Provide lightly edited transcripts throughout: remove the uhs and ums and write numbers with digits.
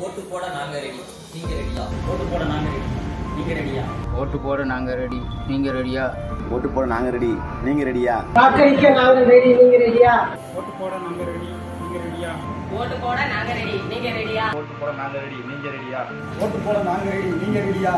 ஓட்டு போட நாங்க ரெடி, நீங்க ரெடியா? ஓட்டு போட நாங்க ரெடி, நீங்க ரெடியா? ஓட்டு போட நாங்க ரெடி, நீங்க ரெடியா? ஓட்டு போட நாங்க ரெடி, நீங்க ரெடியா? வாக்களிக்க நாங்க ரெடி, நீங்க ரெடியா? ஓட்டு போட நாங்க ரெடி, நீங்க ரெடியா? ஓட்டு போட நாங்க ரெடி, நீங்க ரெடியா? ஓட்டு போட நாங்க ரெடி, நீங்க ரெடியா? ஓட்டு போட நாங்க ரெடி, நீங்க ரெடியா?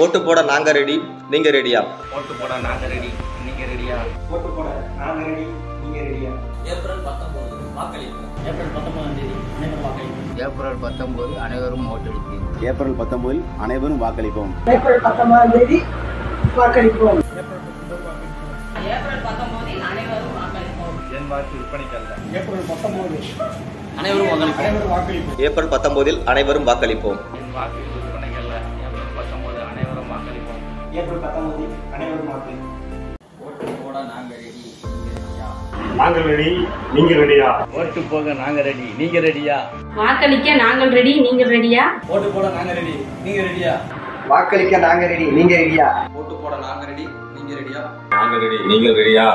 ஓட்டு போட நாங்க ரெடி, நீங்க ரெடியா? ஓட்டு போட நாங்க ரெடி, நீங்க ரெடியா? ஓட்டு போட நாங்க ரெடி, நீங்க ரெடியா? ஏப்ரல் 19 வாக்களிப்பு. ஏப்ரல் 19ஆம் தேதி அனைவரும் வாக்களிப்போம். ஏப்ரல் 19 அனைவரும் ஓட்டளிப்போம். ஏப்ரல் 19 அனைவரும் வாக்களிப்போம். ஏப்ரல் 19ஆம் தேதி வாக்களிப்போம். ஏப்ரல் 19 அனைவரும் வாக்களிப்போம். என் வாக்கு விற்பனைக்கல்ல. ஏப்ரல் 19 அனைவரும் வாக்களிப்போம். ஏப்ரல் 19 அனைவரும் வாக்களிப்போம். என் வாக்கு விற்பனைக்கல்ல. ஏப்ரல் 19 அனைவரும் வாக்களிப்போம். ஏப்ரல் 19 அனைவரும் வாக்களிப்போம். ஓட்டு போட நாங்க ரெடி, நீங்க ரெடியா? நாங்கள் ரெடி, நீங்க ரெடியா? ஓட்டு போக நாங்க ரெடி, நீங்க ரெடியா? வாக்களிக்க நாங்கள் ரெடி, நீங்க ரெடியா? ஓட்டு போட நாங்க ரெடி, நீங்க ரெடியா? வாக்களிக்க நாங்க ரெடி, நீங்க ரெடியா? ஓட்டு போட நாங்க ரெடி, நீங்க ரெடியா? நாங்கள் ரெடி, நீங்கள் ரெடியா?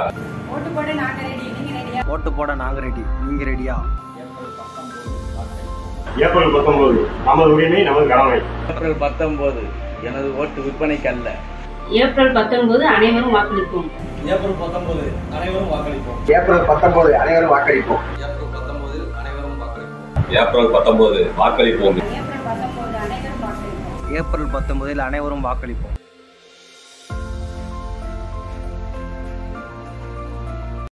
ஓட்டு போட நாங்க ரெடி, நீங்க ரெடியா? ஓட்டு போட நாங்க ரெடி, நீங்க ரெடியா? ஏப்ரல் 19 வாக்களிப்பு. ஏப்ரல் 19 நமது உரிமை, நமது கடமை. ஏப்ரல் 19 எனது ஓட்டு விற்பனைக்கல்ல. ஏப்ரல் 19 அனைவரும் வாக்களிப்போம். ஏப்ரல் 19 அனைவரும் வாக்களிப்போம். ஏப்ரல் 19 அனைவரும் வாக்களிப்போம். ஏப்ரல் 19 அனைவரும் வாக்களிப்போம். ஏப்ரல் 19 வாக்களிப்போம். ஏப்ரல் 19 அனைவரும் வாக்களிப்போம். ஏப்ரல் 19 அனைவரும் வாக்களிப்போம்.